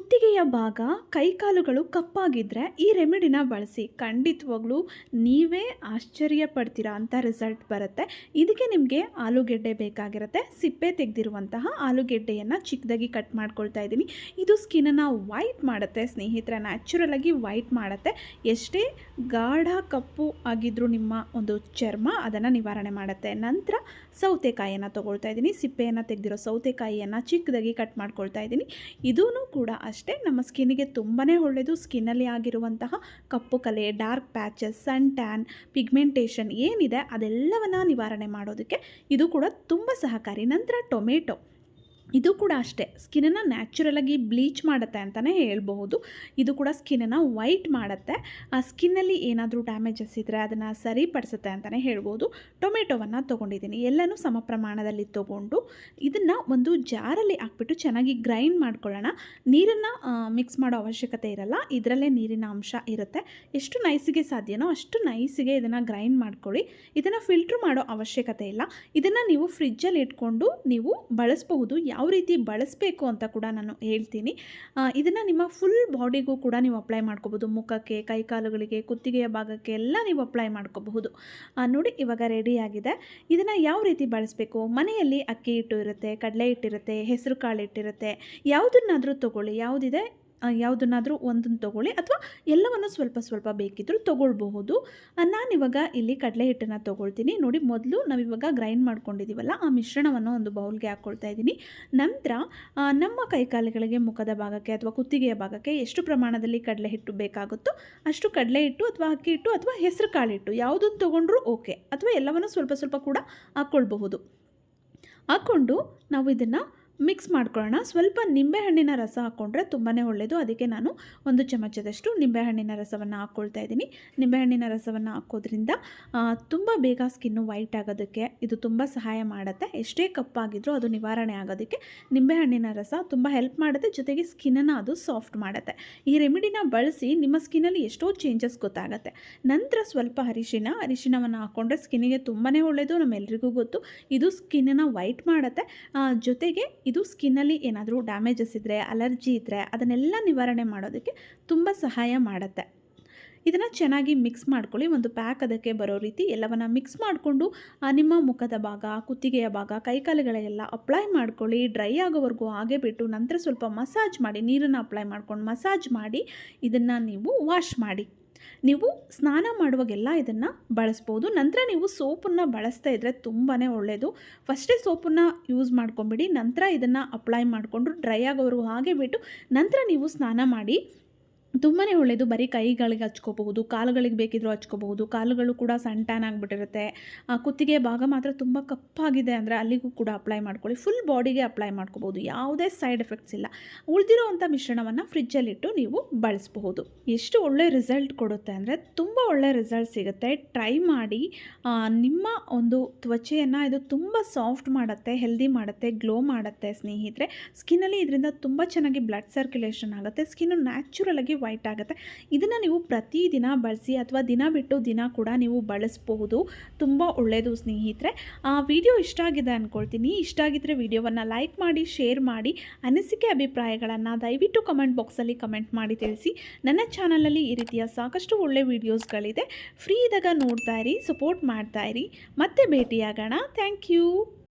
ಕುತ್ತಿಗೆಯ ಭಾಗ ಕೈಕಾಲುಗಳು ಕಪ್ಪಾಗಿದ್ದರೆ ಈ ರೆಮಿಡಿನ ಬಳಸಿ ಖಂಡಿತವಾಗ್ಲೂ ನೀವೇ ಆಶ್ಚರ್ಯ ಪಡ್ತೀರಾ ಅಂತ ರಿಸಲ್ಟ್ ಬರುತ್ತೆ. ಇದಕ್ಕೆ ನಿಮಗೆ ಆಲೂಗೆಡ್ಡೆ ಬೇಕಾಗಿರುತ್ತೆ. ಸಿಪ್ಪೆ ತೆಗೆದಿರುವಂತಹ ಆಲೂಗೆಡ್ಡೆಯನ್ನು ಚಿಕ್ಕದಾಗಿ ಕಟ್ ಮಾಡ್ಕೊಳ್ತಾ ಇದ್ದೀನಿ. ಇದು ಸ್ಕಿನ್ನನ್ನು ವೈಟ್ ಮಾಡುತ್ತೆ ಸ್ನೇಹಿತರೆ, ನ್ಯಾಚುರಲ್ ಆಗಿ ವೈಟ್ ಮಾಡುತ್ತೆ. ಎಷ್ಟೇ ಗಾಢ ಕಪ್ಪು ಆಗಿದ್ರೂ ನಿಮ್ಮ ಒಂದು ಚರ್ಮ ಅದನ್ನು ನಿವಾರಣೆ ಮಾಡುತ್ತೆ. ನಂತರ ಸೌತೆಕಾಯಿಯನ್ನು ತೊಗೊಳ್ತಾ ಇದ್ದೀನಿ. ಸಿಪ್ಪೆಯನ್ನು ತೆಗೆದಿರೋ ಸೌತೆಕಾಯಿಯನ್ನು ಚಿಕ್ಕದಾಗಿ ಕಟ್ ಮಾಡ್ಕೊಳ್ತಾ ಇದ್ದೀನಿ. ಇದೂ ಕೂಡ ಅಷ್ಟೇ ನಮ್ಮ ಸ್ಕಿನ್ನಿಗೆ ತುಂಬಾ ಒಳ್ಳೆಯದು. ಸ್ಕಿನ್ನಲ್ಲಿ ಆಗಿರುವಂತಹ ಕಪ್ಪು ಕಲೆ, dark patches, sun tan, pigmentation ಏನಿದೆ ಅದೆಲ್ಲವನ್ನು ನಿವಾರಣೆ ಮಾಡೋದಕ್ಕೆ ಇದು ಕೂಡ ತುಂಬ ಸಹಕಾರಿ. ನಂತರ ಟೊಮೆಟೊ, ಇದು ಕೂಡ ಅಷ್ಟೇ ಸ್ಕಿನ್ನನ್ನು ನ್ಯಾಚುರಲಾಗಿ ಬ್ಲೀಚ್ ಮಾಡುತ್ತೆ ಅಂತಲೇ ಹೇಳ್ಬಹುದು. ಇದು ಕೂಡ ಸ್ಕಿನ್ನನ್ನು ವೈಟ್ ಮಾಡುತ್ತೆ. ಆ ಸ್ಕಿನ್ನಲ್ಲಿ ಏನಾದರೂ ಡ್ಯಾಮೇಜಸ್ ಇದ್ದರೆ ಅದನ್ನು ಸರಿಪಡಿಸುತ್ತೆ ಅಂತಲೇ ಹೇಳ್ಬೋದು. ಟೊಮೆಟೊವನ್ನು ತೊಗೊಂಡಿದ್ದೀನಿ. ಎಲ್ಲನೂ ಸಮ ಪ್ರಮಾಣದಲ್ಲಿ ತೊಗೊಂಡು ಇದನ್ನು ಒಂದು ಜಾರಲ್ಲಿ ಹಾಕ್ಬಿಟ್ಟು ಚೆನ್ನಾಗಿ ಗ್ರೈಂಡ್ ಮಾಡ್ಕೊಳ್ಳೋಣ. ನೀರನ್ನು ಮಿಕ್ಸ್ ಮಾಡೋ ಅವಶ್ಯಕತೆ ಇರಲ್ಲ, ಇದರಲ್ಲೇ ನೀರಿನ ಅಂಶ ಇರುತ್ತೆ. ಎಷ್ಟು ನೈಸಿಗೆ ಸಾಧ್ಯನೋ ಅಷ್ಟು ನೈಸಿಗೆ ಇದನ್ನು ಗ್ರೈಂಡ್ ಮಾಡ್ಕೊಳ್ಳಿ. ಇದನ್ನು ಫಿಲ್ಟ್ರ್ ಮಾಡೋ ಅವಶ್ಯಕತೆ ಇಲ್ಲ. ಇದನ್ನು ನೀವು ಫ್ರಿಜ್ಜಲ್ಲಿ ಇಟ್ಕೊಂಡು ನೀವು ಬಳಸಬಹುದು. ಯಾವ ರೀತಿ ಬಳಸಬೇಕು ಅಂತ ಕೂಡ ನಾನು ಹೇಳ್ತೀನಿ. ಇದನ್ನು ನಿಮ್ಮ ಫುಲ್ ಬಾಡಿಗೂ ಕೂಡ ನೀವು ಅಪ್ಲೈ ಮಾಡ್ಕೋಬೋದು. ಮುಖಕ್ಕೆ, ಕೈಕಾಲುಗಳಿಗೆ, ಕುತ್ತಿಗೆಯ ಭಾಗಕ್ಕೆ ಎಲ್ಲ ನೀವು ಅಪ್ಲೈ ಮಾಡ್ಕೋಬಹುದು. ನೋಡಿ ಇವಾಗ ರೆಡಿಯಾಗಿದೆ. ಇದನ್ನು ಯಾವ ರೀತಿ ಬಳಸಬೇಕು? ಮನೆಯಲ್ಲಿ ಅಕ್ಕಿ ಹಿಟ್ಟು ಇರುತ್ತೆ, ಕಡಲೆ ಹಿಟ್ಟಿರುತ್ತೆ, ಹೆಸರು ಕಾಳು ಹಿಟ್ಟಿರುತ್ತೆ, ಯಾವುದನ್ನಾದರೂ ತೊಗೊಳ್ಳಿ. ಯಾವುದನ್ನಾದರೂ ಒಂದನ್ನು ತೊಗೊಳ್ಳಿ ಅಥವಾ ಎಲ್ಲವನ್ನು ಸ್ವಲ್ಪ ಸ್ವಲ್ಪ ಬೇಕಿದ್ದರೂ ತೊಗೊಳ್ಬಹುದು. ನಾನಿವಾಗ ಇಲ್ಲಿ ಕಡಲೆ ಹಿಟ್ಟನ್ನು ತೊಗೊಳ್ತೀನಿ. ನೋಡಿ, ಮೊದಲು ನಾವಿವಾಗ ಗ್ರೈಂಡ್ ಮಾಡ್ಕೊಂಡಿದ್ದೀವಲ್ಲ ಆ ಮಿಶ್ರಣವನ್ನು ಒಂದು ಬೌಲ್ಗೆ ಹಾಕ್ಕೊಳ್ತಾ ಇದ್ದೀನಿ. ನಂತರ ನಮ್ಮ ಕೈಕಾಲುಗಳಿಗೆ, ಮುಖದ ಭಾಗಕ್ಕೆ ಅಥವಾ ಕುತ್ತಿಗೆಯ ಭಾಗಕ್ಕೆ ಎಷ್ಟು ಪ್ರಮಾಣದಲ್ಲಿ ಕಡಲೆ ಹಿಟ್ಟು ಬೇಕಾಗುತ್ತೋ ಅಷ್ಟು ಕಡಲೆ ಹಿಟ್ಟು ಅಥವಾ ಅಕ್ಕಿ ಹಿಟ್ಟು ಅಥವಾ ಹೆಸರು ಕಾಳು ಹಿಟ್ಟು ಯಾವುದನ್ನು ತೊಗೊಂಡ್ರೂ ಓಕೆ, ಅಥವಾ ಎಲ್ಲವನ್ನು ಸ್ವಲ್ಪ ಸ್ವಲ್ಪ ಕೂಡ ಹಾಕ್ಕೊಳ್ಬಹುದು. ಹಾಕ್ಕೊಂಡು ನಾವು ಇದನ್ನು ಮಿಕ್ಸ್ ಮಾಡ್ಕೊಳ್ಳೋಣ. ಸ್ವಲ್ಪ ನಿಂಬೆಹಣ್ಣಿನ ರಸ ಹಾಕ್ಕೊಂಡ್ರೆ ತುಂಬಾ ಒಳ್ಳೆಯದು. ಅದಕ್ಕೆ ನಾನು ಒಂದು ಚಮಚದಷ್ಟು ನಿಂಬೆಹಣ್ಣಿನ ರಸವನ್ನು ಹಾಕ್ಕೊಳ್ತಾ ಇದ್ದೀನಿ. ನಿಂಬೆಹಣ್ಣಿನ ರಸವನ್ನು ಹಾಕೋದ್ರಿಂದ ತುಂಬ ಬೇಗ ಸ್ಕಿನ್ನು ವೈಟ್ ಆಗೋದಕ್ಕೆ ಇದು ತುಂಬ ಸಹಾಯ ಮಾಡುತ್ತೆ. ಎಷ್ಟೇ ಕಪ್ಪಾಗಿದ್ರೂ ಅದು ನಿವಾರಣೆ ಆಗೋದಕ್ಕೆ ನಿಂಬೆಹಣ್ಣಿನ ರಸ ತುಂಬ ಹೆಲ್ಪ್ ಮಾಡುತ್ತೆ. ಜೊತೆಗೆ ಸ್ಕಿನ್ನನ್ನು ಅದು ಸಾಫ್ಟ್ ಮಾಡುತ್ತೆ. ಈ ರೆಮಿಡಿನ ಬಳಸಿ ನಿಮ್ಮ ಸ್ಕಿನ್ನಲ್ಲಿ ಎಷ್ಟೋ ಚೇಂಜಸ್ ಗೊತ್ತಾಗುತ್ತೆ. ನಂತರ ಸ್ವಲ್ಪ ಅರಿಶಿಣವನ್ನು ಹಾಕ್ಕೊಂಡ್ರೆ ಸ್ಕಿನ್ನಿಗೆ ತುಂಬಾ ಒಳ್ಳೆಯದು. ನಮ್ಮೆಲ್ಲರಿಗೂ ಗೊತ್ತು, ಇದು ಸ್ಕಿನ್ನನ್ನು ವೈಟ್ ಮಾಡುತ್ತೆ. ಜೊತೆಗೆ ಇದು ಸ್ಕಿನ್ನಲ್ಲಿ ಏನಾದರೂ ಡ್ಯಾಮೇಜಸ್ ಇದ್ದರೆ, ಅಲರ್ಜಿ ಇದ್ದರೆ ಅದನ್ನೆಲ್ಲ ನಿವಾರಣೆ ಮಾಡೋದಕ್ಕೆ ತುಂಬ ಸಹಾಯ ಮಾಡುತ್ತೆ. ಇದನ್ನು ಚೆನ್ನಾಗಿ ಮಿಕ್ಸ್ ಮಾಡ್ಕೊಳ್ಳಿ. ಒಂದು ಪ್ಯಾಕ್ ಅದಕ್ಕೆ ಬರೋ ರೀತಿ ಎಲ್ಲವನ್ನು ಮಿಕ್ಸ್ ಮಾಡಿಕೊಂಡು ನಿಮ್ಮ ಮುಖದ ಭಾಗ, ಕುತ್ತಿಗೆಯ ಭಾಗ, ಕೈಕಾಲುಗಳೆಲ್ಲ ಅಪ್ಲೈ ಮಾಡ್ಕೊಳ್ಳಿ. ಡ್ರೈ ಆಗೋವರೆಗೂ ಹಾಗೆ ಬಿಟ್ಟು ನಂತರ ಸ್ವಲ್ಪ ಮಸಾಜ್ ಮಾಡಿ, ನೀರನ್ನು ಅಪ್ಲೈ ಮಾಡ್ಕೊಂಡು ಮಸಾಜ್ ಮಾಡಿ ಇದನ್ನು ನೀವು ವಾಶ್ ಮಾಡಿ. ನೀವು ಸ್ನಾನ ಮಾಡುವಾಗೆಲ್ಲ ಇದನ್ನು ಬಳಸ್ಬೋದು. ನಂತರ ನೀವು ಸೋಪನ್ನು ಬಳಸ್ತಾ ಇದ್ದರೆ ತುಂಬಾ ಒಳ್ಳೆಯದು. ಫಸ್ಟೇ ಸೋಪನ್ನು ಯೂಸ್ ಮಾಡ್ಕೊಂಬಿಡಿ. ನಂತರ ಇದನ್ನು ಅಪ್ಲೈ ಮಾಡಿಕೊಂಡು ಡ್ರೈ ಆಗೋವರೆಗೂ ಹಾಗೆ ಬಿಟ್ಟು ನಂತರ ನೀವು ಸ್ನಾನ ಮಾಡಿ. ತುಂಬಾ ಒಳ್ಳೆಯದು. ಬರೀ ಕೈಗಳಿಗೆ ಹಚ್ಕೋಬಹುದು, ಕಾಲುಗಳಿಗೆ ಬೇಕಿದ್ರೂ ಹಚ್ಕೋಬಹುದು. ಕಾಲುಗಳು ಕೂಡ ಸನ್ ಟ್ಯಾನ್ ಆಗಿಬಿಟ್ಟಿರುತ್ತೆ. ಕುತ್ತಿಗೆ ಭಾಗ ಮಾತ್ರ ತುಂಬ ಕಪ್ಪಾಗಿದೆ ಅಂದರೆ ಅಲ್ಲಿಗೂ ಕೂಡ ಅಪ್ಲೈ ಮಾಡ್ಕೊಳ್ಳಿ. ಫುಲ್ ಬಾಡಿಗೆ ಅಪ್ಲೈ ಮಾಡ್ಕೋಬೋದು. ಯಾವುದೇ ಸೈಡ್ ಎಫೆಕ್ಟ್ಸ್ ಇಲ್ಲ. ಉಳಿದಿರೋವಂಥ ಮಿಶ್ರಣವನ್ನು ಫ್ರಿಜ್ಜಲ್ಲಿಟ್ಟು ನೀವು ಬಳಸಬಹುದು. ಎಷ್ಟು ಒಳ್ಳೆ ರಿಸಲ್ಟ್ ಕೊಡುತ್ತೆ ಅಂದರೆ ತುಂಬ ಒಳ್ಳೆ ರಿಸಲ್ಟ್ ಸಿಗುತ್ತೆ. ಟ್ರೈ ಮಾಡಿ. ನಿಮ್ಮ ಒಂದು ತ್ವಚೆಯನ್ನು ಇದು ತುಂಬ ಸಾಫ್ಟ್ ಮಾಡುತ್ತೆ, ಹೆಲ್ದಿ ಮಾಡುತ್ತೆ, ಗ್ಲೋ ಮಾಡುತ್ತೆ ಸ್ನೇಹಿತರೆ. ಸ್ಕಿನ್ನಲ್ಲಿ ಇದರಿಂದ ತುಂಬ ಚೆನ್ನಾಗಿ ಬ್ಲಡ್ ಸರ್ಕ್ಯುಲೇಷನ್ ಆಗುತ್ತೆ. ಸ್ಕಿನ್ನು ನ್ಯಾಚುರಲ್ ಆಗಿ ವೈಟ್ ಆಗುತ್ತೆ. ಇದನ್ನು ನೀವು ಪ್ರತಿದಿನ ಬಳಸಿ ಅಥವಾ ದಿನ ಬಿಟ್ಟು ದಿನ ಕೂಡ ನೀವು ಬಳಸಬಹುದು. ತುಂಬ ಒಳ್ಳೆಯದು ಸ್ನೇಹಿತರೆ. ವಿಡಿಯೋ ಇಷ್ಟ ಆಗಿದೆ ಅಂದ್ಕೊಳ್ತೀನಿ. ಇಷ್ಟ ಆಗಿದ್ದರೆ ವಿಡಿಯೋವನ್ನು ಲೈಕ್ ಮಾಡಿ, ಶೇರ್ ಮಾಡಿ. ಅನಿಸಿಕೆ ಅಭಿಪ್ರಾಯಗಳನ್ನು ದಯವಿಟ್ಟು ಕಮೆಂಟ್ ಬಾಕ್ಸಲ್ಲಿ ಕಮೆಂಟ್ ಮಾಡಿ ತಿಳಿಸಿ. ನನ್ನ ಚಾನಲಲ್ಲಿ ಈ ರೀತಿಯ ಸಾಕಷ್ಟು ಒಳ್ಳೆ ವೀಡಿಯೋಸ್ಗಳಿದೆ. ಫ್ರೀ ಇದ್ದಾಗ ನೋಡ್ತಾ ಇರಿ, ಸಪೋರ್ಟ್ ಮಾಡ್ತಾ ಇರಿ. ಮತ್ತೆ ಭೇಟಿಯಾಗೋಣ. Thank you.